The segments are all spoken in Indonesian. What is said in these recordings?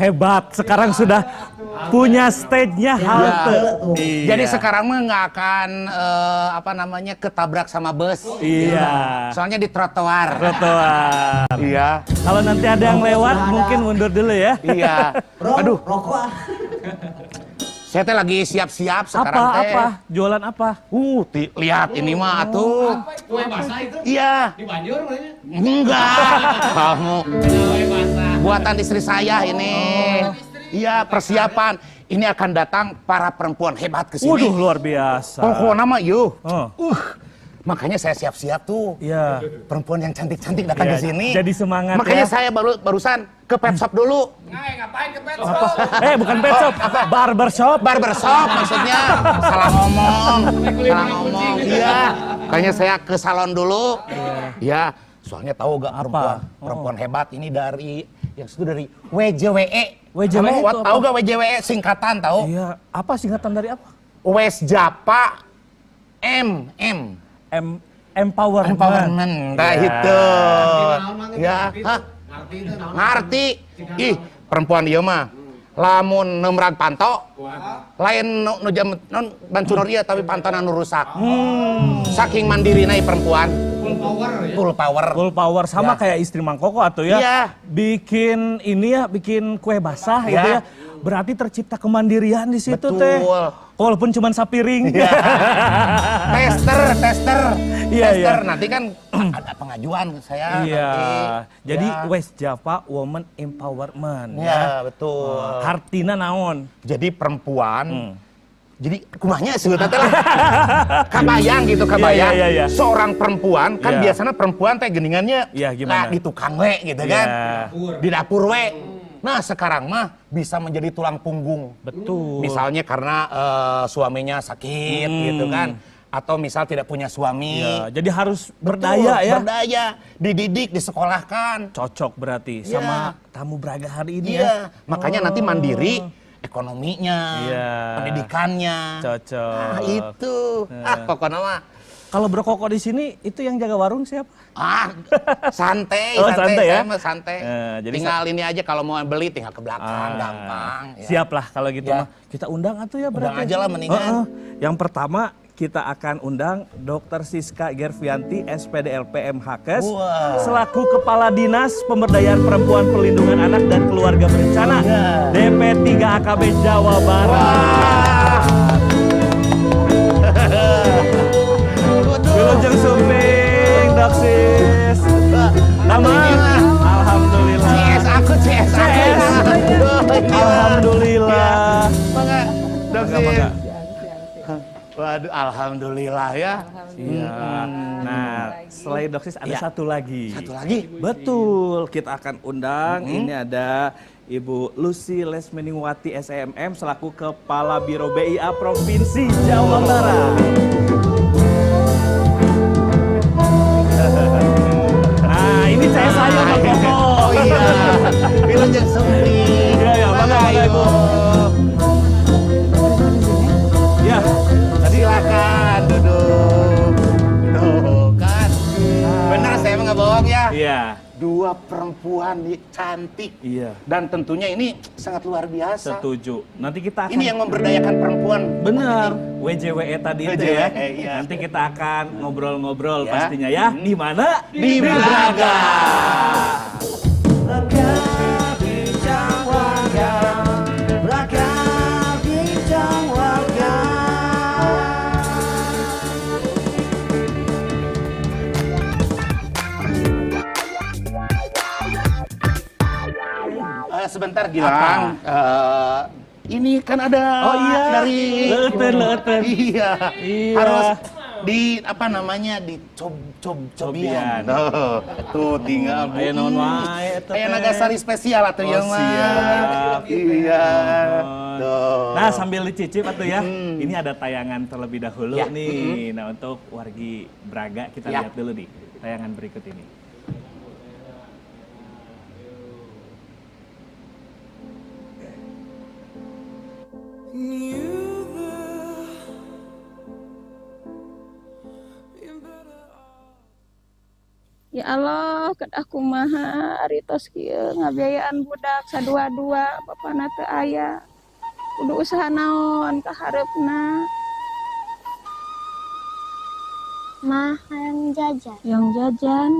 Hebat, sekarang sudah punya stage-nya halte. Iya. Jadi sekarang mah nggak akan ketabrak sama bus. Iya. Soalnya di trotoar. Trotoar. Iya. Kalau nanti ada yang lewat mungkin mundur dulu ya. Iya. Aduh. Saya teh lagi siap-siap sekarang teh. Apa? Jualan apa? Lihat ini mah atuh. Kue basah itu? Iya. Di Banjur makanya? Enggak. Kamu. Kue basah. Buatan istri saya ini. Iya, persiapan. Ini akan datang para perempuan hebat ke sini. Waduh, luar biasa. Pokoknya mah yuk. Oh. Makanya saya siap-siap tuh. Iya. Perempuan yang cantik-cantik datang ke sini. Jadi semangat. Makanya ya. saya barusan ke pet shop dulu. Ngapain ke pet shop? Bukan pet shop, barbershop. Barbershop maksudnya. Salah ngomong. Iya. Makanya saya ke salon dulu. Iya. Soalnya tahu gak perempuan hebat ini dari WJWE. WJWE Kamu itu tahu gak WJWE singkatan tahu? Iya. Apa singkatan dari apa? West Japa Empowerment. Nah itu. Ya, ngerti. Ih, perempuan dia mah lamun nemrag panto lain nu bancuror ieu tapi pantona nu rusak. Saking mandirina perempuan. Full power sama kayak istri Mang Koko atuh ya. Iya. Bikin kue basah gitu ya. Berarti tercipta kemandirian di situ teh. Walaupun cuma sapiring. Ya. Tester. Iya. Nanti kan ada pengajuan saya. Iya. Nanti. Jadi West Java Women Empowerment. Ya, betul. Artina naon? Jadi perempuan. Jadi kumahnya sebetulnya lah. Kabayang. Iya. Seorang perempuan kan biasanya perempuan teh geningannya di tukang we gitu kan. Di dapur we. Nah sekarang mah bisa menjadi tulang punggung. Betul. Misalnya karena suaminya sakit gitu kan. Atau misal tidak punya suami. Ya, jadi harus berdaya ya. Berdaya, dididik, disekolahkan. Cocok berarti sama tamu Braga hari ini ya. Makanya nanti mandiri ekonominya, pendidikannya. Cocok. Nah itu. Pokoknya mah. Kalau berkokok di sini itu yang jaga warung siapa? Santai. Santai ya. Santai. Jadi tinggal ini aja kalau mau beli tinggal ke belakang, gampang. Siap lah kalau gitu mah. Kita undang atuh ya berarti. Undang aja lah mendingan. Yang pertama kita akan undang Dr. Siska Gervianti, SPD LPM-Hakes, selaku Kepala Dinas Pemberdayaan Perempuan Perlindungan Anak dan Keluarga Berencana, DP 3 AKB Jawa Barat. Wilujeng Sumping, Doksis. Nama Waduh, alhamdulillah ya. Iya. Nah, selain Doksis ada Iya. satu lagi. Satu lagi. Betul, kita akan undang. Ini ada Ibu Lucy Lesmeningwati SMM selaku Kepala Biro BIA Provinsi Jawa Barat. Nah, ini saya Bang Koko. Oh iya, Wilujeng Sempit. Iya, ya, bangga Ibu. Ya, tadi Silakan duduk. Tuh kan. Benar saya emang nggak bohong ya. Iya. Dua perempuan cantik. Iya. Dan tentunya ini sangat luar biasa. Setuju. Nanti kita akan Ini yang memberdayakan perempuan. bener WJWE tadi itu ya. WJWE, iya. Nanti kita akan ngobrol-ngobrol Ya. pastinya ya. Di mana? Di Braga. Sebentar Gilang. Ini kan ada Oh iya. dari Leuten. Iya. Iya. Harus di apa namanya di cobian. Cobian. Tuh tinggal Aya naon wae eta Kayak teh. Nagasari spesial atuh ya mah. siap. Iya. Tuh. Nah, sambil dicicip atuh ya. Ini ada tayangan terlebih dahulu Ya. nih. Nah, untuk wargi Braga kita Ya. lihat dulu nih tayangan berikut ini. Ya Allah, kedah kumaha aritos kieu ngabiayaan budak sadua-dua bapana teu aya. Kudu usaha naon ka hareupna. Mah, hayang jajan. Yang jajan.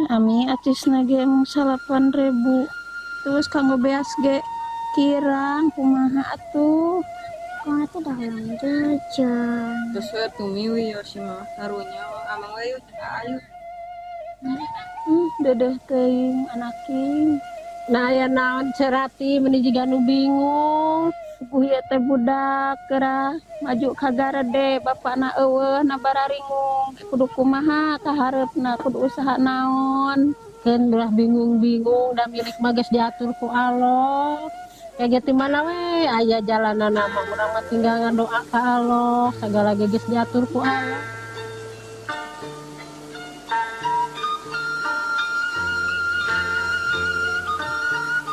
Ami acisna ge mung 8.000. Terus kanggo beas ge kirang kumaha atuh. Kau itu dah hayang jajan. Terus tumiwi Yoshima karunya amang ayu ayu. Dedeh teuing anaking. Nah ya naon cerati menuju nu bingung. Puguh ieu teh budak geura maju ka garede bapakna eueuh na bararingung kudu kumaha ka hareupna kudu usaha naon. Kan ulah bingung-bingung dan milik mages diatur ku Allah. Kayak gitu mana we aya jalanan nama urang mah tinggal ngadoa ka Allah segala geges diatur ku Allah.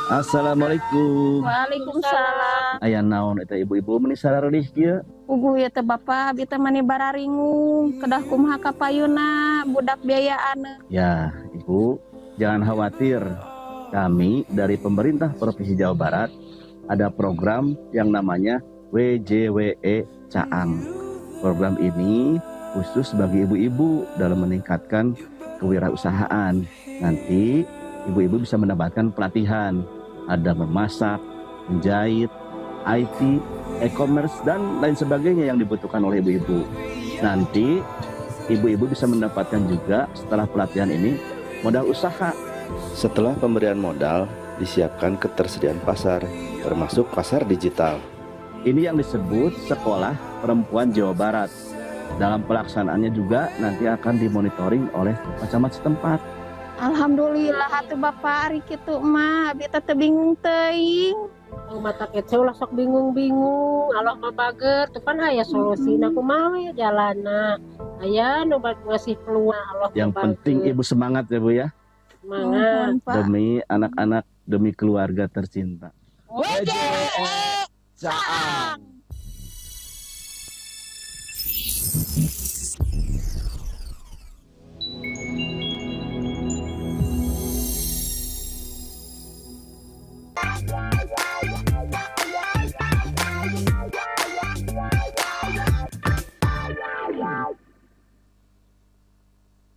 Assalamualaikum. Waalaikumsalam. Aya naon eta ibu-ibu meuni sarareuh kieu? Puguh ieu teh bapa abi teh mani bararingung kedah kumaha ka payuna budak biayaan. Ya, Ibu, jangan khawatir. Kami dari pemerintah Provinsi Jawa Barat ada program yang namanya WJWE Caang. Program ini khusus bagi ibu-ibu dalam meningkatkan kewirausahaan. Nanti ibu-ibu bisa mendapatkan pelatihan. Ada memasak, menjahit, IT, e-commerce, dan lain sebagainya yang dibutuhkan oleh ibu-ibu. Nanti ibu-ibu bisa mendapatkan juga setelah pelatihan ini modal usaha. Setelah pemberian modal, disiapkan ketersediaan pasar, termasuk pasar digital. Ini yang disebut Sekolah Perempuan Jawa Barat. Dalam pelaksanaannya juga nanti akan dimonitoring oleh camat setempat. Alhamdulillah atuh bapa ari kitu mah abi teh teu bingung teuing. Oh, mata kece ulah sok bingung-bingung. Allah mah bager, teu pan aya solusina kumaha we jalanna. Aya nu ngasih peluang Allah. Yang penting ibu semangat ya Bu ya. semangat. Pak. Demi anak-anak, demi keluarga tercinta.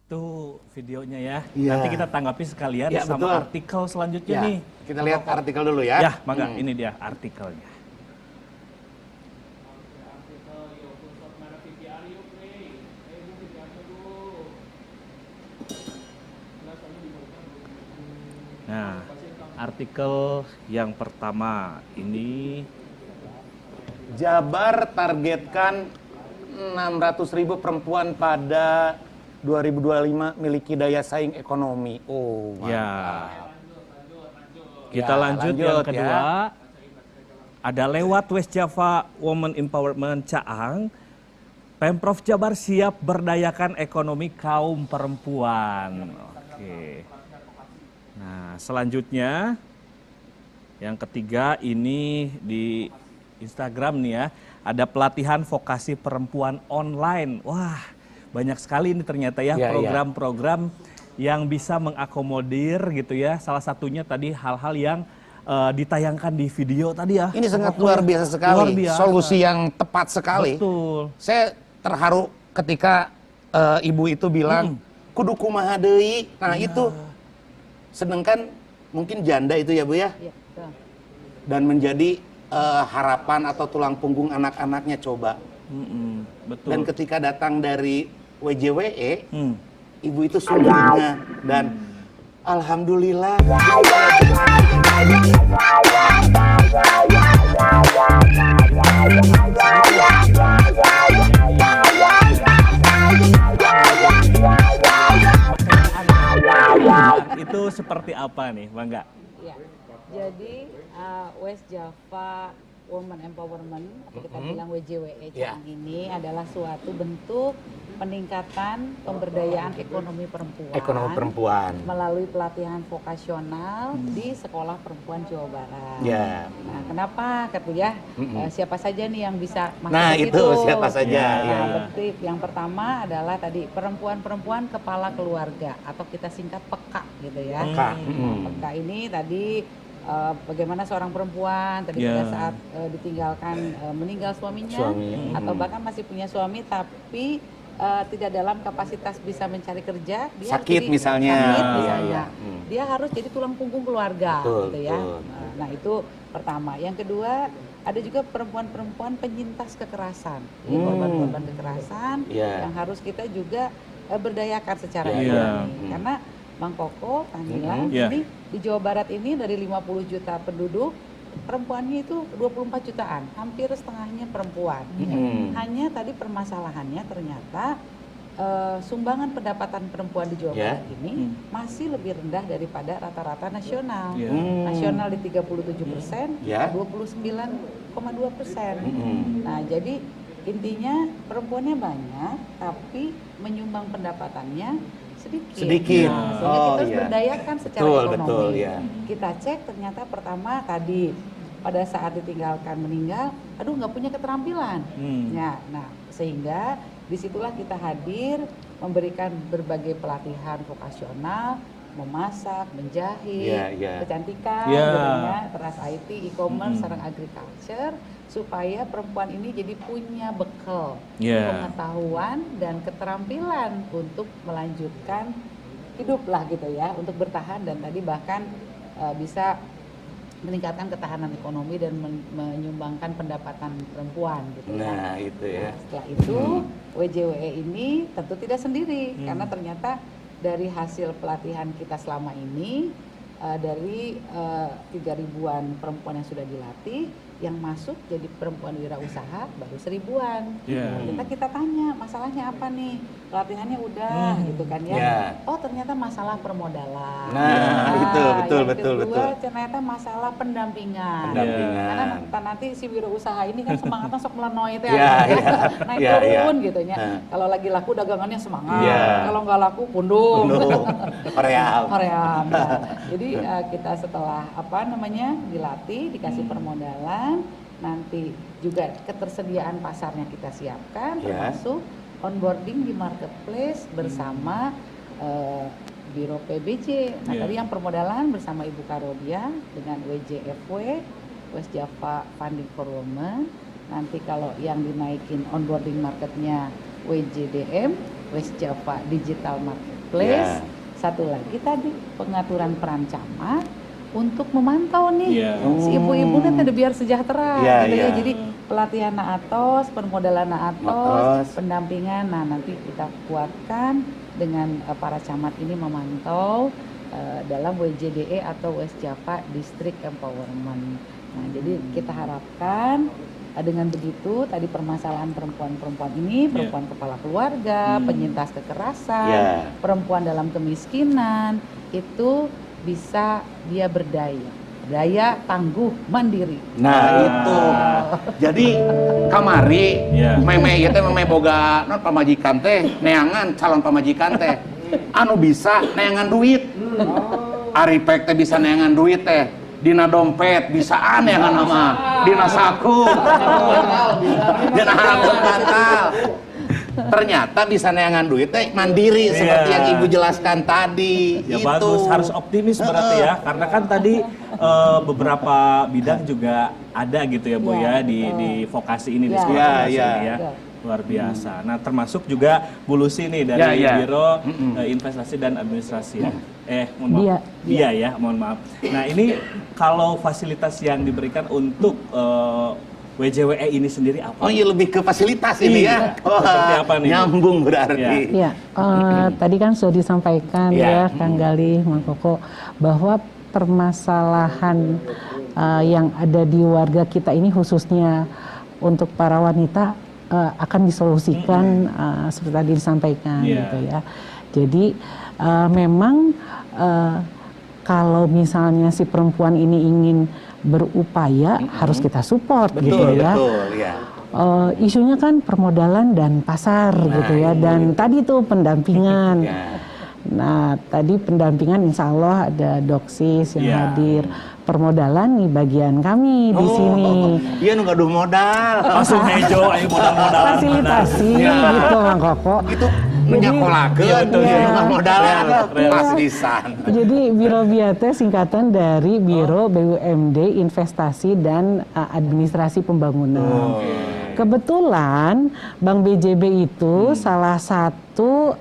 Tuh videonya ya. Iya. Nanti kita tanggapi sekalian Ya, sama betul. artikel selanjutnya Ya, nih. kita lihat artikel dulu ya. Ya, mangga ini dia artikelnya. Nah, artikel yang pertama ini Jabar targetkan 600.000 perempuan pada 2025 miliki daya saing ekonomi. Oh, mantap. Ya. Kita Ya, lanjut yang lanjut, kedua. Ada lewat West Java Women Empowerment Caang, Pemprov Jabar siap berdayakan ekonomi kaum perempuan. Oke. Nah, selanjutnya yang ketiga ini di Instagram nih ya, ada pelatihan vokasi perempuan online. Wah, banyak sekali ini ternyata ya program-program yang bisa mengakomodir gitu ya. Salah satunya tadi hal-hal yang ditayangkan di video tadi ya. Ini sangat luar biasa sekali. Luar biasa. Solusi yang tepat sekali. Betul. Saya terharu ketika ibu itu bilang kudu kumaha deui. Nah, itu sedangkan mungkin janda itu ya Bu ya. Iya, betul. Dan menjadi harapan atau tulang punggung anak-anaknya coba. Betul. Dan ketika datang dari WJWE, ibu itu sungguhnya dan alhamdulillah. Itu seperti apa nih, Bangga? Ya, jadi West Java Women Empowerment atau kita bilang WJWE Caang ini adalah suatu bentuk peningkatan pemberdayaan ekonomi perempuan. Melalui pelatihan vokasional di Sekolah Perempuan Jawa Barat. Ya. Nah, kenapa Katu ya? Siapa saja nih yang bisa masuk Nah, ke itu situ? siapa saja. Nah, betul. Yang pertama adalah tadi perempuan-perempuan kepala keluarga atau kita singkat PEKA gitu ya. PEKA. Nah, PEKA ini tadi bagaimana seorang perempuan tadi pada saat ditinggalkan meninggal suaminya atau bahkan masih punya suami tapi tidak dalam kapasitas bisa mencari kerja, dia sakit misalnya. Dia harus jadi tulang punggung keluarga, gitu ya. Nah, itu pertama. Yang kedua, ada juga perempuan-perempuan penyintas kekerasan, korban-korban kekerasan yang harus kita juga berdayakan secara ekonomi. Karena Bang Koko, Kamila, ini di Jawa Barat ini dari 50 juta penduduk, perempuannya itu 24 jutaan, hampir setengahnya perempuan. Hanya tadi permasalahannya ternyata sumbangan pendapatan perempuan di Jawa Barat ini masih lebih rendah daripada rata-rata nasional. Nasional di 37%, 29,2%. Nah, jadi intinya perempuannya banyak, tapi menyumbang pendapatannya sedikit. Nah, sehingga kita harus berdayakan secara ekonomi. Kita cek ternyata pertama tadi pada saat ditinggalkan meninggal, aduh nggak punya keterampilan. Nah, sehingga disitulah kita hadir memberikan berbagai pelatihan vokasional, memasak, menjahit, kecantikan, teras IT, e-commerce, sarang agriculture, supaya perempuan ini jadi punya bekal, pengetahuan dan keterampilan untuk melanjutkan hidup lah gitu ya, untuk bertahan dan tadi bahkan bisa meningkatkan ketahanan ekonomi dan menyumbangkan pendapatan perempuan gitu. Nah, itu ya. Setelah itu WJWE ini tentu tidak sendiri karena ternyata dari hasil pelatihan kita selama ini dari 3.000-an perempuan yang sudah dilatih, yang masuk jadi perempuan wirausaha baru 1.000-an. Kita tanya masalahnya apa nih, pelatihannya udah gitu kan ya. Oh ternyata masalah permodalan. Nah itu betul. Ternyata masalah pendampingan. Karena nanti si wirausaha ini kan semangatnya sok melenoy itu naik turun gitu ya. Kalau lagi laku dagangannya semangat, kalau nggak laku pundung. Koream. Jadi kita setelah dilatih, dikasih permodalan, nanti juga ketersediaan pasarnya kita siapkan, termasuk onboarding di marketplace bersama Biro PBJ. Nah tadi yang permodalan bersama Ibu Karodia dengan WJFW, West Java Funding for Women. Nanti kalau yang dinaikin onboarding marketnya WJDM, West Java Digital Marketplace. Satu lagi tadi pengaturan peran camat untuk memantau nih si ibu-ibu nanti biar sejahtera gitu ya. Jadi pelatihan Naatos, permodalan Naatos, pendampingan. Nah nanti kita kuatkan dengan para camat ini memantau dalam WJDE atau West Java District Empowerment. Nah jadi kita harapkan Dengan begitu tadi permasalahan perempuan-perempuan ini, perempuan kepala keluarga, penyintas kekerasan, perempuan dalam kemiskinan, itu bisa dia berdaya, tangguh, mandiri. Nah itu, jadi kamari, meme itu meme boga non pamajikan teh, neangan calon pamajikan teh, anu bisa neangan duit, Aripek teh bisa neangan duit teh. Dina dompet bisaan ya kan nama, dina saku, dina harapun batal. Ternyata bisa neangan duit teh mandiri seperti yang ibu jelaskan tadi. Ya itu bagus, harus optimis berarti ya, karena kan tadi beberapa bidang juga ada gitu ya Bu ya di vokasi ini di sekolah ini ya. Luar biasa. Nah termasuk juga Bu Lucy nih dari Biro Investasi dan Administrasi ya. Mohon maaf. Mohon maaf. Nah ini kalau fasilitas yang diberikan untuk WJWE ini sendiri apa? Oh iya lebih ke fasilitas ini ya. Seperti apa nih? Nyambung berarti. Tadi kan sudah disampaikan ya Kang Galih, Mang Koko, bahwa permasalahan yang ada di warga kita ini khususnya untuk para wanita akan disolusikan seperti tadi disampaikan gitu ya. Jadi memang kalau misalnya si perempuan ini ingin berupaya harus kita support gitu ya. Isunya kan permodalan dan pasar gitu ya, dan tadi tuh pendampingan. Nah tadi pendampingan insya Allah ada Doksis yang hadir. Permodalan nih bagian kami di sini. Iya nu gaduh modal. Langsung hejo ayo modal-modal. Fasilitasi gitu Mang Koko. Itu menyakolakeun nu modalan pas pisan. Jadi Biro BIA teh singkatan dari Biro BUMD Investasi dan Administrasi Pembangunan. Kebetulan Bank BJB itu salah satu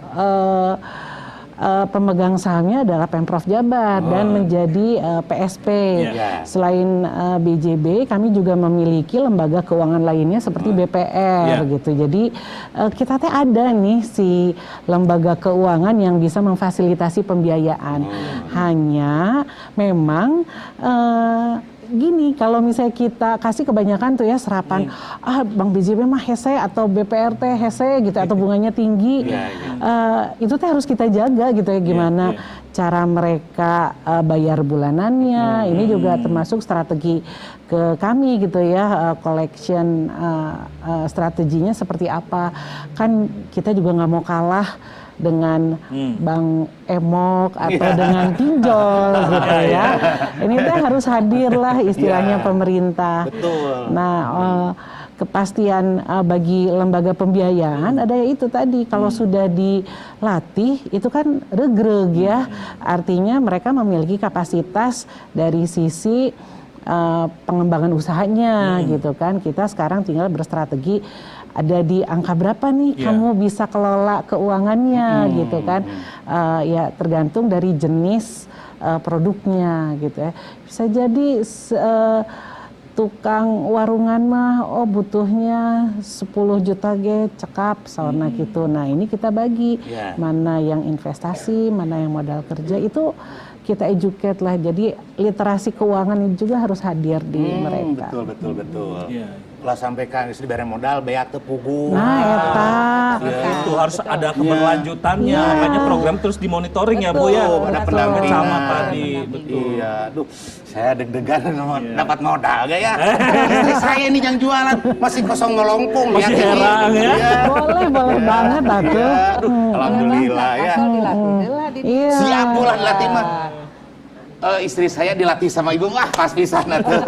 pemegang sahamnya adalah Pemprov Jabar dan menjadi PSP. Selain BJB, kami juga memiliki lembaga keuangan lainnya seperti BPR gitu. Jadi kita teh ada nih si lembaga keuangan yang bisa memfasilitasi pembiayaan. Hanya memang gini, kalau misalnya kita kasih kebanyakan tuh ya serapan, Bank BJB mah hese atau BPR teh hese gitu atau bunganya tinggi, itu teh harus kita jaga gitu ya, gimana cara mereka bayar bulanannya. Ini juga termasuk strategi ke kami gitu ya, collection strateginya seperti apa. Kan kita juga nggak mau kalah dengan Bank Emok atau dengan pinjol gitu ya. Ini teh harus hadir lah istilahnya pemerintah. Nah kepastian bagi lembaga pembiayaan ada itu tadi, kalau sudah dilatih itu kan regreg ya, artinya mereka memiliki kapasitas dari sisi pengembangan usahanya gitu kan. Kita sekarang tinggal berstrategi ada di angka berapa nih kamu bisa kelola keuangannya gitu kan. Ya tergantung dari jenis produknya gitu ya. Bisa jadi tukang warungan mah butuhnya 10 juta ge cekap sauna gitu. Nah ini kita bagi mana yang investasi, mana yang modal kerja, itu kita educate lah. Jadi literasi keuangan ini juga harus hadir di mereka. Betul. Kalau sampaikan istri bareng modal beak teu pugu. Nah eta itu harus ada keberlanjutannya. Makanya program terus dimonitoring ya Bu ya. Ada pendampingan tadi. Iya, aduh saya deg-degan dapat modal gak ya. Istri saya ini yang jualan masih kosong ngelongkung. Masih heran ya. Boleh banget atuh. Alhamdulillah ya. Siap pula dilatih mah. Istri saya dilatih sama ibu, pas pisan atuh.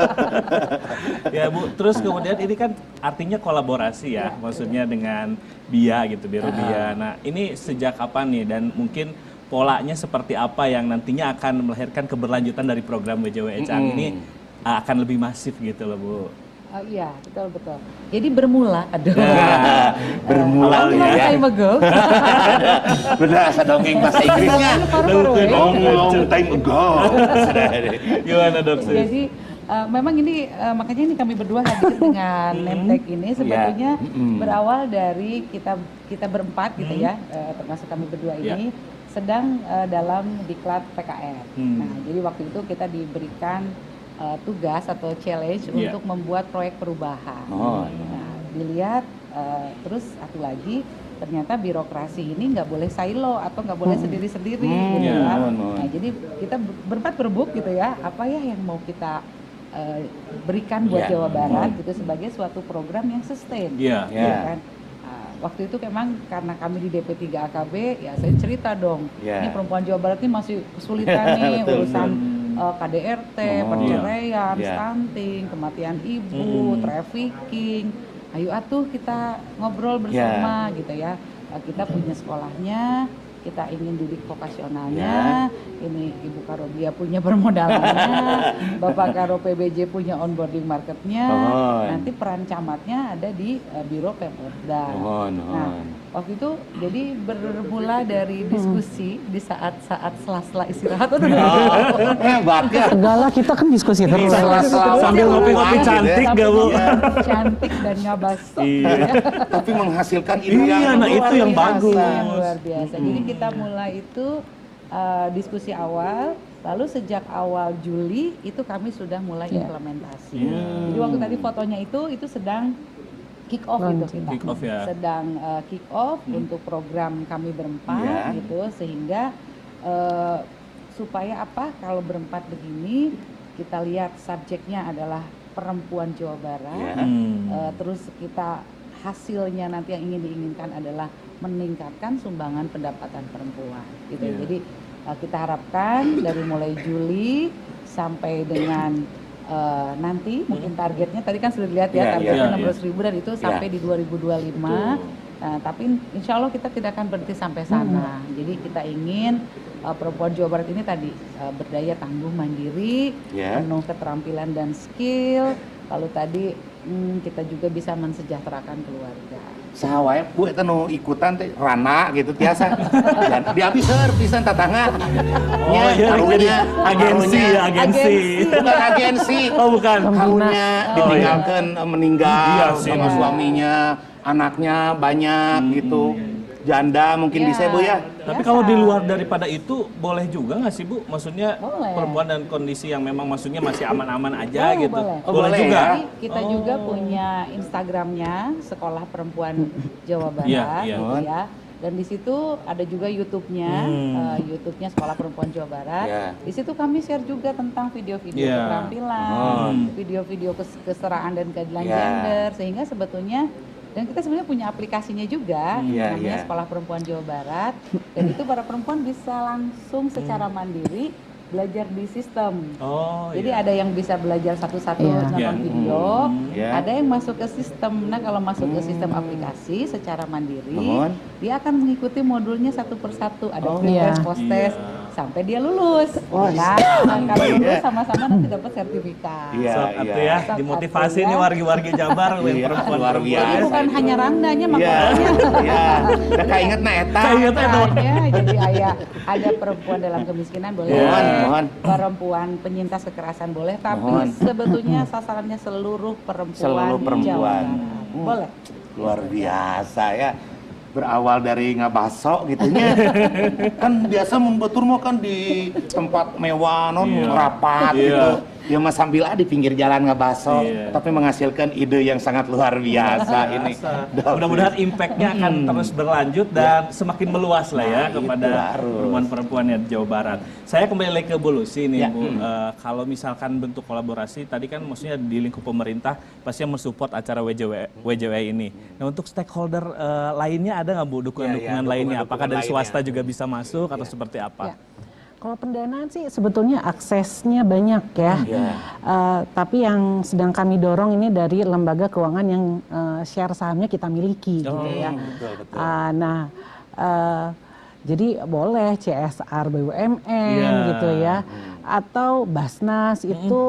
Ya Bu, terus kemudian ini kan artinya kolaborasi ya, maksudnya dengan BIA gitu, Biro BIA. Nah ini sejak kapan nih, dan mungkin polanya seperti apa yang nantinya akan melahirkan keberlanjutan dari program WJWE Caang ini akan lebih masif gitu loh Bu? Iya, betul. Jadi bermula, bermula ya. Time ago. Benar, asa dongeng bahasa Inggrisnya. Long time ago. Gimana Dok? Jadi memang ini makanya ini kami berdua hadir dengan Nemtek ini sebetulnya berawal dari kita berempat gitu ya, termasuk kami berdua ini sedang dalam diklat PKR. Nah, jadi waktu itu kita diberikan tugas atau challenge untuk membuat proyek perubahan. Nah, dilihat terus satu lagi ternyata birokrasi ini nggak boleh silo atau nggak boleh sendiri-sendiri gitu kan. Nah, jadi kita berempat berebut gitu ya, apa ya yang mau kita berikan buat Jawa Barat gitu sebagai suatu program yang sustain. Kan? Waktu itu memang karena kami di DP3 AKB, ya saya cerita dong, ini perempuan Jawa Barat ini masih kesulitan nih urusan KDRT, perceraian, stunting, kematian ibu, trafficking. Ayo atuh kita ngobrol bersama gitu ya. Kita punya sekolahnya, kita ingin didik vokasionalnya, ini Ibu Karo dia punya permodalannya, Bapak Karo PBJ punya onboarding marketnya, nanti peran camatnya ada di Biro Pemda. Nah, waktu itu jadi bermula dari diskusi di saat-saat sela-sela istirahat. Hebat ya. Segala kita kan diskusi terus. Sambil ngopi-ngopi cantik gak Bu? Cantik dan ngabaso. Tapi menghasilkan ide nah itu yang bagus. Luar biasa. Jadi kita mulai itu diskusi awal, lalu sejak awal Juli itu kami sudah mulai implementasi. Jadi waktu tadi fotonya itu sedang kick off gitu kita. Sedang kick off untuk program kami berempat gitu, sehingga supaya apa kalau berempat begini kita lihat subjeknya adalah perempuan Jawa Barat, terus kita hasilnya nanti yang ingin diinginkan adalah meningkatkan sumbangan pendapatan perempuan gitu. Jadi kita harapkan dari mulai Juli sampai dengan nanti mungkin targetnya tadi kan sudah dilihat ya, targetnya 600.000 dan itu sampai di 2025. Nah, tapi insya Allah kita tidak akan berhenti sampai sana. Jadi kita ingin perempuan Jawa Barat ini tadi berdaya tangguh mandiri, penuh keterampilan dan skill. Lalu tadi kita juga bisa mensejahterakan keluarga. Sahawae Bu eta nu ikutan teh Rana gitu tiasa. Dan dihabiseur pisan tatangga. Jadi agensi. Bukan agensi. Oh bukan. Karunya ditinggalkan meninggal sama suaminya, anaknya banyak gitu. Janda mungkin bisa Bu ya. Tapi kalau di luar daripada itu boleh juga nggak sih Bu? Maksudnya perempuan dan kondisi yang memang maksudnya masih aman-aman aja gitu. Boleh juga. Jadi kita juga punya Instagramnya Sekolah Perempuan Jawa Barat gitu ya. Dan di situ ada juga YouTube-nya, YouTube-nya Sekolah Perempuan Jawa Barat. Di situ kami share juga tentang video-video keterampilan, video-video kesetaraan dan keadilan gender, sehingga sebetulnya dan kita sebenarnya punya aplikasinya juga, namanya Sekolah Perempuan Jawa Barat. Dan itu para perempuan bisa langsung secara mandiri belajar di sistem. Jadi ada yang bisa belajar satu-satu nonton video, ada yang masuk ke sistem. Nah kalau masuk ke sistem aplikasi secara mandiri, dia akan mengikuti modulnya satu persatu. Ada pre-test, post-test, sampai dia lulus. Nah kalau lulus sama-sama nanti dapat sertifikat. Itu ya, dimotivasi nih wargi-wargi Jabar yang perempuan luar biasa. Bukan hanya randanya makanya. Udah kainget na eta. Jadi ada perempuan dalam kemiskinan boleh. Perempuan penyintas kekerasan boleh, tapi sebetulnya sasarannya seluruh perempuan. Jawa Barat. Boleh. Luar biasa ya. Berawal dari ngabaso gitunya. Kan biasa membetur mau kan di tempat mewah rapat gitu. Ya mas sambil di pinggir jalan ngabaso, tapi menghasilkan ide yang sangat luar biasa ini. Mudah-mudahan impact-nya akan terus berlanjut dan semakin meluas lah ya kepada perempuan-perempuan di Jawa Barat. Saya kembali lagi ke Bu Lucy nih Bu. Kalau misalkan bentuk kolaborasi tadi kan maksudnya di lingkup pemerintah pasti mensupport acara WJW ini. Nah untuk stakeholder lainnya ada nggak Bu dukungan-dukungan lainnya? Apakah dari swasta juga bisa masuk atau seperti apa? Kalau pendanaan sih sebetulnya aksesnya banyak ya, tapi yang sedang kami dorong ini dari lembaga keuangan yang share sahamnya kita miliki gitu ya. Jadi boleh CSR BUMN gitu ya, atau Basnas itu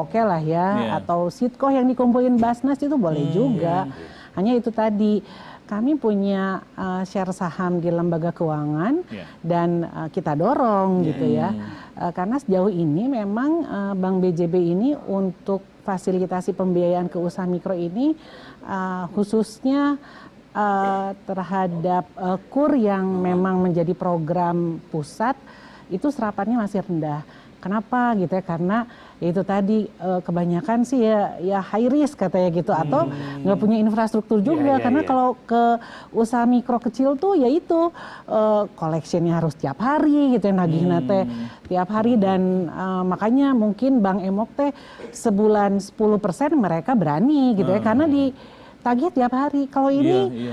oke lah ya, atau Sitkoh yang dikumpulin Basnas itu boleh juga. Hanya itu tadi. Kami punya share saham di lembaga keuangan dan kita dorong gitu ya. Karena sejauh ini memang Bank BJB ini untuk fasilitasi pembiayaan ke usaha mikro ini khususnya terhadap KUR yang memang menjadi program pusat itu serapannya masih rendah. Kenapa gitu ya? Karena itu tadi kebanyakan sih ya high risk katanya gitu, atau nggak punya infrastruktur juga. Karena kalau ke usaha mikro kecil tuh ya itu collectionnya harus tiap hari gitu ya, nagihna teh tiap hari, dan makanya mungkin Bang Emok teh sebulan 10% mereka berani gitu ya, karena ditagih tiap hari. Kalau ini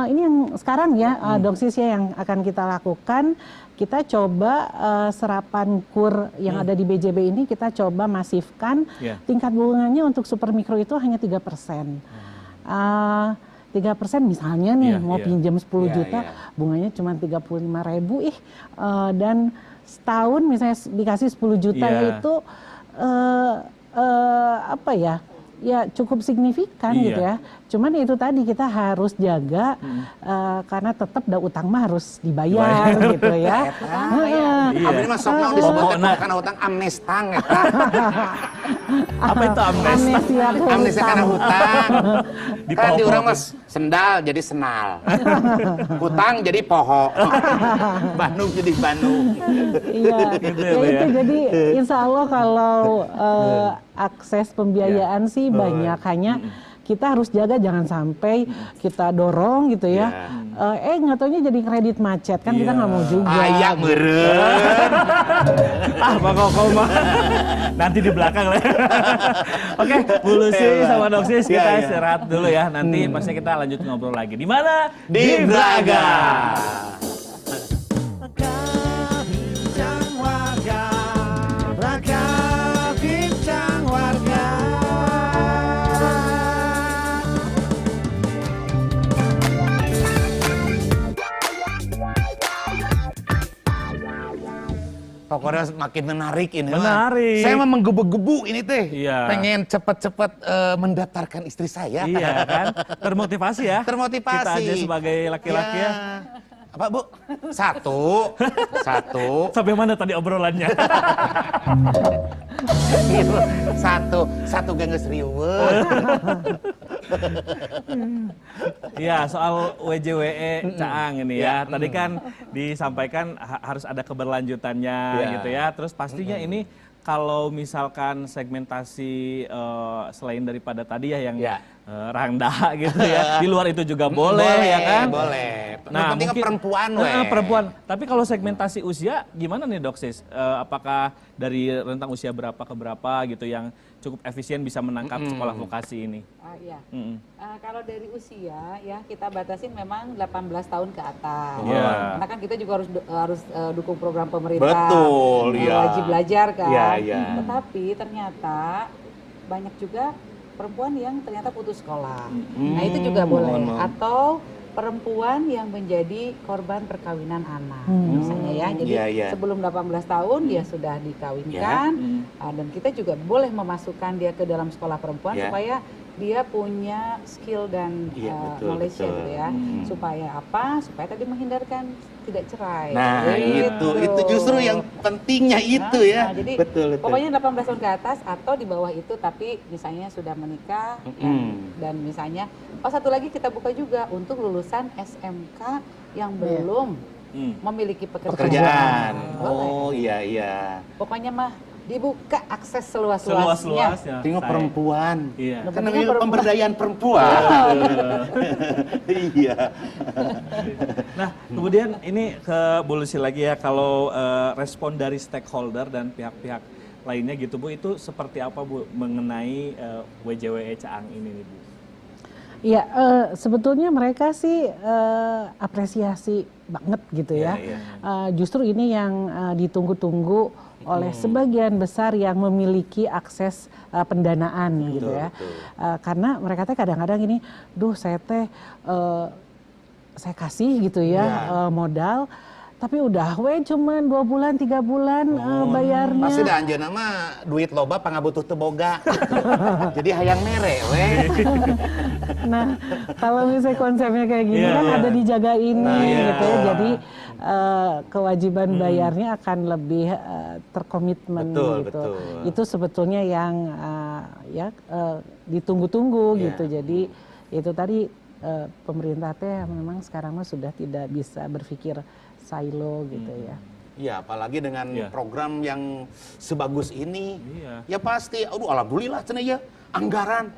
ini yang sekarang ya Doksis ya yang akan kita lakukan. Kita coba serapan KUR yang ada di BJB ini kita coba masifkan, tingkat bunganya untuk super mikro itu hanya 3%. 3% misalnya nih mau pinjam 10 juta, bunganya cuma 35.000 dan setahun misalnya dikasih 10 juta itu apa ya? Ya cukup signifikan gitu ya. Cuman itu tadi kita harus jaga karena tetap utang mah harus dibayar gitu ya. Abdi mah sok naon disebut karena utang amnestang eta. Apa itu amnesia? Amnesia karena hutang. Kan di urang mas sendal jadi senal. Hutang jadi poho. Bandung jadi Bandung. Iya. Itu jadi insya Allah kalau akses pembiayaan sih banyak, hanya kita harus jaga jangan sampai kita dorong gitu ya. Nggak taunya jadi kredit macet kan, kita nggak mau juga. Ayak meureun. Bang Koko mah nanti di belakang lah. Oke, Bu Lucy sama Doksis kita istirahat dulu ya. Nanti pasti kita lanjut ngobrol lagi. Di mana? Di Braga. Pokoknya makin menarik ini. Menarik. Saya mah menggebu-gebu ini teh. Iya. Pengen cepet-cepet mendaftarkan istri saya. Iya kan? Termotivasi ya. Termotivasi. Kita aja sebagai laki-laki ya. Apa Bu? Satu. Sampai mana tadi obrolannya? Satu geus riweuh. Ya, soal WJWE Caang ini ya. Tadi kan disampaikan harus ada keberlanjutannya gitu ya. Terus pastinya ini kalau misalkan segmentasi selain daripada tadi ya yang rendah gitu ya. Di luar itu juga boleh ya kan? Boleh. Nah, penting mungkin perempuan perempuan. Tapi kalau segmentasi usia gimana nih Doksis? Apakah dari rentang usia berapa ke berapa gitu yang cukup efisien bisa menangkap sekolah vokasi ini? Iya. Kalau dari usia ya kita batasin memang 18 tahun ke atas. Karena kan kita juga harus dukung program pemerintah. Betul, wajib belajar kan. Iya. Tetapi ternyata banyak juga perempuan yang ternyata putus sekolah. Nah itu juga boleh. Atau perempuan yang menjadi korban perkawinan anak misalnya ya. Jadi sebelum 18 tahun dia sudah dikawinkan dan kita juga boleh memasukkan dia ke dalam sekolah perempuan supaya dia punya skill dan knowledge gitu ya. Supaya apa? Supaya tadi menghindarkan tidak cerai. Nah, itu justru yang pentingnya itu ya. Jadi betul. Pokoknya 18 tahun ke atas atau di bawah itu tapi misalnya sudah menikah dan misalnya satu lagi kita buka juga untuk lulusan SMK yang belum memiliki pekerjaan. Oh iya. Pokoknya mah dibuka akses seluas-luasnya. Tengok perempuan. Iya. Kan namanya pemberdayaan perempuan. Iya. Nah, kemudian ini ke Bu Lucy lagi ya, kalau respon dari stakeholder dan pihak-pihak lainnya gitu Bu, itu seperti apa Bu mengenai WJWE Caang ini nih Bu? Ya, sebetulnya mereka sih apresiasi banget gitu ya. Justru ini yang ditunggu-tunggu oleh sebagian besar yang memiliki akses pendanaan gitu ya. Karena mereka teh kadang-kadang ini, saya kasih gitu ya modal, tapi udah cuma 2 bulan 3 bulan bayarnya. Pasti dah anjeunna mah duit loba pangabutuh teu boga. Jadi hayang mere we. Nah, kalau misalnya konsepnya kayak gini kan ada dijagain gitu ya. Jadi kewajiban bayarnya akan lebih terkomitmen gitu. Betul. Itu sebetulnya yang ditunggu-tunggu gitu. Jadi itu tadi pemerintah teh memang sekarang mah sudah tidak bisa berpikir silo gitu ya. Iya, apalagi dengan program yang sebagus ini. Iya. Ya pasti, aduh alhamdulillah cenah ya anggaran.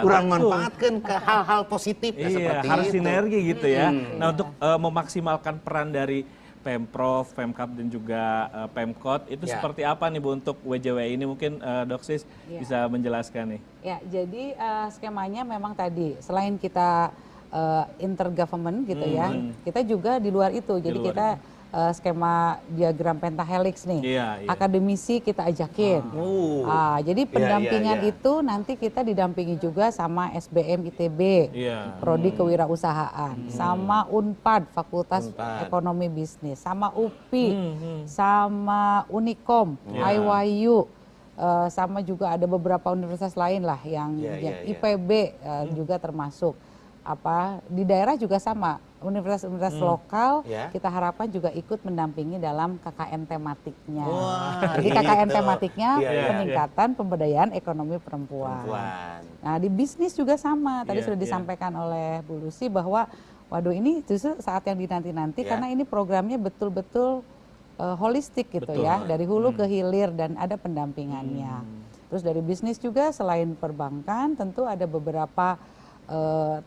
Kurang manfaatkan ke hal-hal positif ya, seperti harus itu. sinergi gitu ya. Nah, untuk memaksimalkan peran dari Pemprov, Pemkab dan juga Pemkot itu seperti apa nih Bu untuk WJW ini, mungkin Doksis bisa menjelaskan nih. Ya, jadi skemanya memang tadi selain kita intergovernment gitu ya, kita juga di luar itu. Jadi kita skema diagram pentahelix nih, akademisi kita ajakin. Jadi pendampingan itu nanti kita didampingi juga sama SBM ITB, Prodi Kewirausahaan, sama Unpad Fakultas Ekonomi Bisnis, sama UPI, sama Unikom, IYU, sama juga ada beberapa universitas lain lah yang IPB juga termasuk. Di daerah juga sama, universitas-universitas lokal kita harapkan juga ikut mendampingi dalam KKN tematiknya. Jadi KKN tematiknya peningkatan pemberdayaan ekonomi perempuan. Nah di bisnis juga sama, tadi sudah disampaikan oleh Bu Lucy bahwa waduh ini justru saat yang dinanti-nanti karena ini programnya betul-betul holistik gitu ya, dari hulu ke hilir dan ada pendampingannya. Terus dari bisnis juga selain perbankan tentu ada beberapa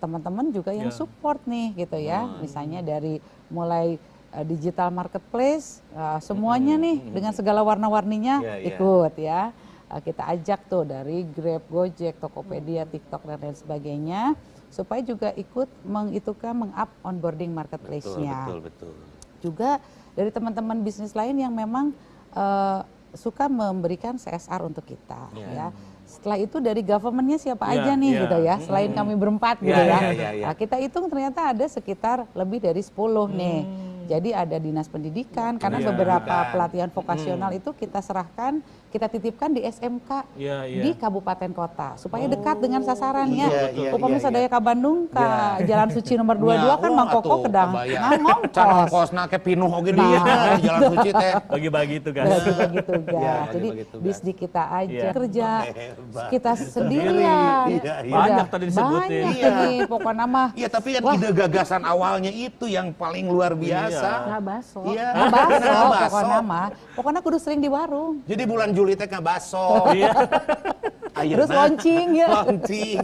teman-teman juga yang support nih gitu ya, misalnya dari mulai digital marketplace semuanya nih dengan segala warna-warninya ikut ya, kita ajak tuh dari Grab, Gojek, Tokopedia, TikTok dan lain sebagainya supaya juga ikut meng-up onboarding marketplace-nya. Betul. Juga dari teman-teman bisnis lain yang memang suka memberikan CSR untuk kita ya. Setelah itu dari government-nya siapa aja nih gitu ya, selain kami berempat gitu ya. Nah, kita hitung ternyata ada sekitar lebih dari 10 nih. Jadi ada dinas pendidikan, karena beberapa pelatihan vokasional itu kita serahkan, kita titipkan di SMK di kabupaten kota supaya dekat dengan sasarannya. Umpamanya sadaya ka Bandung ka Jalan Suci nomor 22 kan Mang Koko kedang ngongkos. Cara ongkosna ke pinuh oge di Jalan Suci teh. Bagi-bagi tugas. Bagi-bagi tugas. Jadi bisnis kita aja kerja kita sendirian. Banyak tadi disebutin. Banyak tadi pokoknya mah. Iya, tapi kan ide gagasan awalnya itu yang paling luar biasa. Ngabaso. Ngabaso pokoknya mah. Pokoknya kudu sering di warung. Jadi bulan Juli teh ngabaso. Terus launching ya. Launching.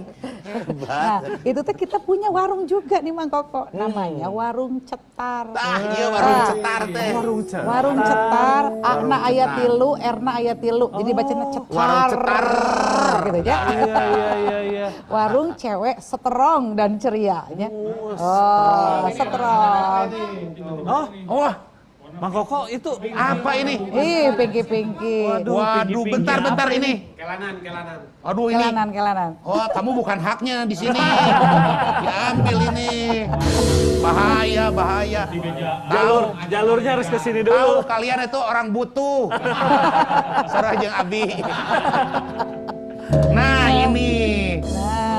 Nah, itu teh kita punya warung juga nih Mang Koko. Namanya Warung Cetar. Iya, Warung Cetar teh. Warung Cetar, Akna aya tilu, Erna aya tilu. Jadi bacanya Cetar. Warung Cetar. Gitu ya. Iya. Warung cewek strong dan ceria ya. Strong. Wah, Mang Koko itu apa ini? Pinky. Waduh, bentar ini. Kelanan. Aduh ini. Kelanan. Oh, kamu bukan haknya di sini. Diambil ini. Bahaya. Jalurnya harus ke sini dulu. Tahu kalian itu orang butuh. Sarah jeung Abi. Nah, ini.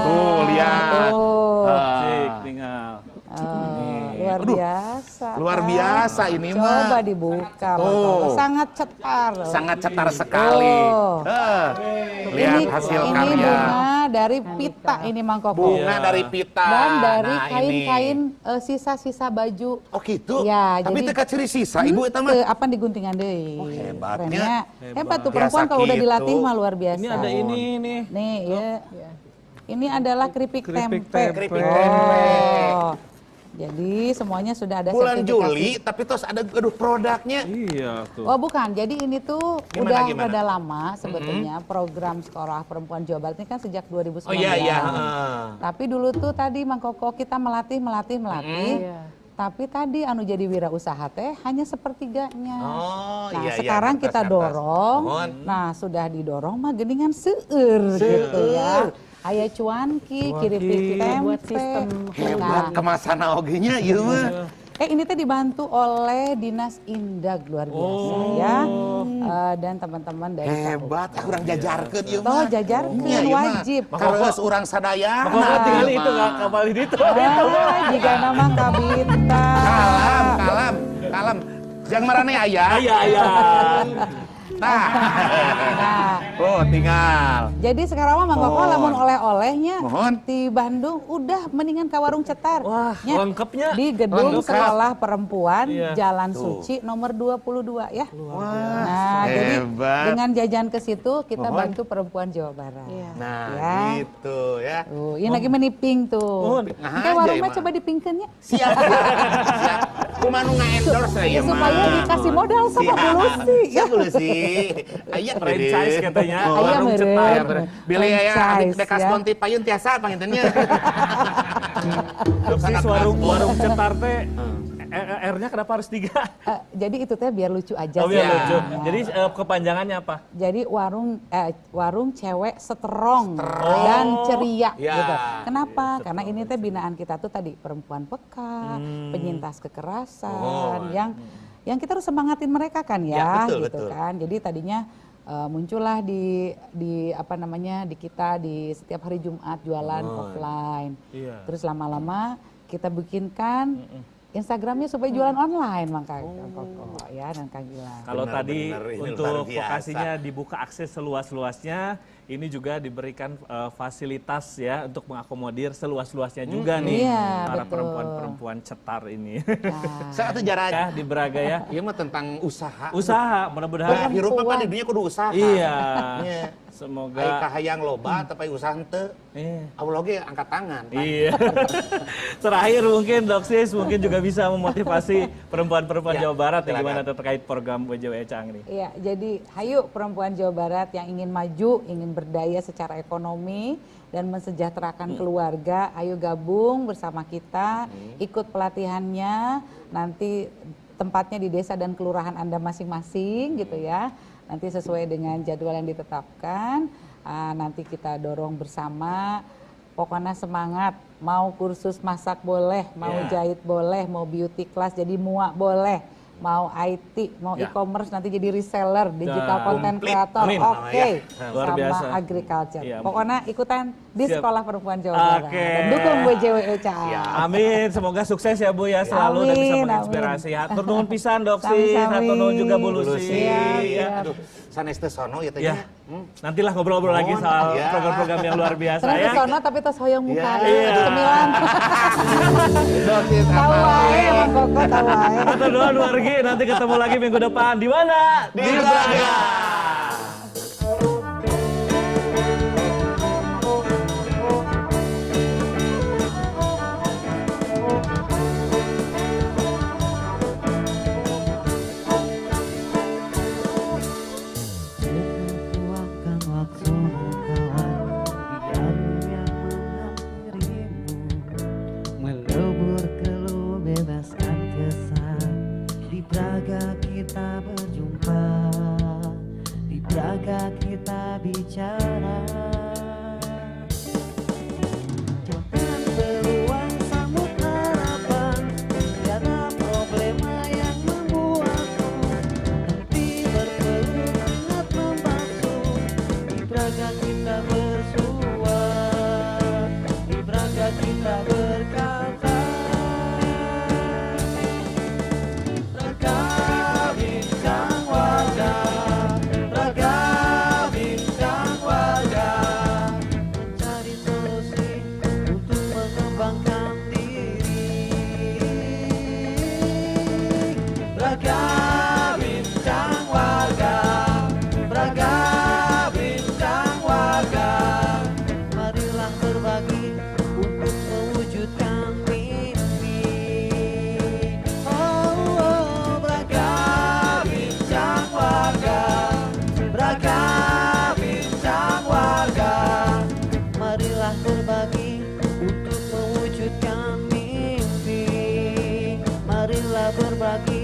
Tuh, lihat. Cik, tinggal. Luar biasa ini mah. Coba dibuka. Sangat cetar sekali. Lihat hasil karya. Ini bunga dari pita ini Mang Koko. Bunga dari pita. Dan dari kain-kain sisa-sisa baju. Oh gitu? Ya, tapi jadi teka ciri sisa Ibu eta mah. Apa diguntingan deui. Oh, hebatnya. Hebat tuh perempuan kalau udah dilatih mah luar biasa. Ini ada ini nih. Nih ya. Ini adalah keripik tempe. Jadi semuanya sudah ada bulan sertifikasi. Juli, tapi terus ada produknya. Iya tuh. Oh bukan, jadi ini tuh udah rada lama sebetulnya program Sekolah Perempuan Jawa Barat ini kan sejak 2019. Oh iya. Tapi dulu tuh tadi Mang Koko kita melatih. Tapi tadi anu jadi wirausaha teh hanya sepertiganya. Sekarang kita dorong. Nah sudah didorong mah geningan seueur gitu ya. Aya cuanki, keripik tempe. Buat sistem. Hebat kemasan oge-nya ieu mah. Ini teh dibantu oleh Dinas Indag luar biasa ya. Dan teman-teman dari hebat, urang jajarkeun ieu mah. Jajarkeun wajib. Kareus urang sadaya. Maka tinggal itu enggak kabalin itu. Jika nama kabita. Kalem. Jang marane aya. Aya. Oh, tinggal. Jadi sekarang mah Mang Koko lamun oleh-olehnya Mohon. di Bandung udah mendingan ke warung cetar. Wah, Nya, lengkapnya. di gedung Lengkap. sekolah perempuan Iya. Jalan Tuh. Suci nomor 22 ya. Wah, Nah, jadi hebat. dengan jajan ke situ kita Mohon. bantu perempuan Jawa Barat. Nah, Ya. gitu ya. Tuh, ini lagi meniping tuh. Nah, Kayak warung aja, mah Emang. coba dipingkeunnya. Siap. Siap. Kumaha nu nga-endorse ya, Mah. Supaya dikasih modal sama Siap. Bulusi. Siap Bulusi. Aya Franchise katanya. Aya Warung meureun. cetar. Ya, bener. Bilih aya adik Franchise, bekas ya. konti payun tiasa pangintennya. Sis warung cetar teh R-nya kenapa harus 3? Jadi itu teh biar lucu aja Oh, biar sih. lucu. Nah. Jadi kepanjangannya apa? Jadi warung cewek strong dan ceria Ya. gitu. Kenapa? Karena ini teh binaan kita tuh tadi perempuan peka, penyintas kekerasan yang kita harus semangatin mereka kan Ya, ya, betul, gitu betul. kan. Jadi tadinya muncullah di apa namanya di kita di setiap hari Jumat jualan offline. Iya. Terus lama-lama kita bikinkan Instagramnya supaya jualan online makanya Koko ya dan Kang Gilang. Kalau Benar, tadi benar, ini untuk luar biasa. vokasinya dibuka akses seluas-luasnya, ini juga diberikan fasilitas ya untuk mengakomodir seluas-luasnya juga nih Iya, para betul. perempuan-perempuan cetar ini. Saat jarak Ya, di Braga ya. Ieu mah tentang usaha. Usaha, Bah, mudah-mudahan. hirup apa di dunia kudu usaha. Iya. Nya. Semoga. Ai kahayang loba tapi usaha henteu. Allah ge angkat tangan. Pak. Iya. Terakhir mungkin Doksis mungkin juga bisa memotivasi perempuan-perempuan Ya, Jawa Barat ya, silakan. gimana terkait program WJW Cang nih. Iya, jadi hayu perempuan Jawa Barat yang ingin maju, ingin berdaya secara ekonomi dan mensejahterakan keluarga, ayo gabung bersama kita, ikut pelatihannya, nanti tempatnya di desa dan kelurahan Anda masing-masing gitu ya. Nanti sesuai dengan jadwal yang ditetapkan, nanti kita dorong bersama. Pokoknya semangat, mau kursus masak boleh, mau jahit boleh, mau beauty class jadi muak boleh, mau IT, mau e-commerce nanti jadi reseller, digital content komplit. creator, Amin. oke, Luar sama biasa. agriculture. Iya. Pokoknya ikutan di Siap. Sekolah Perempuan Jawa Barat. Oke. Dan dukung WJWE Cang. Amin, semoga sukses ya Bu ya selalu dan bisa Amin, menginspirasi. Hatur nuhun pisan Doksis, Sami-sami. hatur nuhun juga Bu Lucy. Siap, Ya. siap. Aduh, sanes teh sono ya teh. Ya. Nantilah ngobrol-ngobrol lagi Mohon, soal ya. program-program yang luar biasa Senang ya. kesono tapi tos hoyong muka. Iya. Cemilan. Doksis Tahu apa? wae Mang Koko tahu wae. Hatur nuhun wargi, nanti ketemu lagi minggu depan. Di mana? Di Braga. Luangkan waktumu kawan, biar yang menghampirimu, melebur keluh bebaskan kesal. Di Braga kita berjumpa, di Braga kita bicara. Dengan peluang sambut harapan, tiada problema yang membuatmu henti berpeluh ingat membasuh. Di Braga kita bersua, di Braga kita berkata. Braga bincang warga, Braga bincang warga, mencari solusi untuk mengembangkan diri. Braga bincang warga, Braga bincang warga, marilah berbagi untuk mewujudkan mimpi. Oh, Braga bincang warga, Braga bincang warga, marilah berbagi untuk mewujudkan mimpi. Marilah berbagi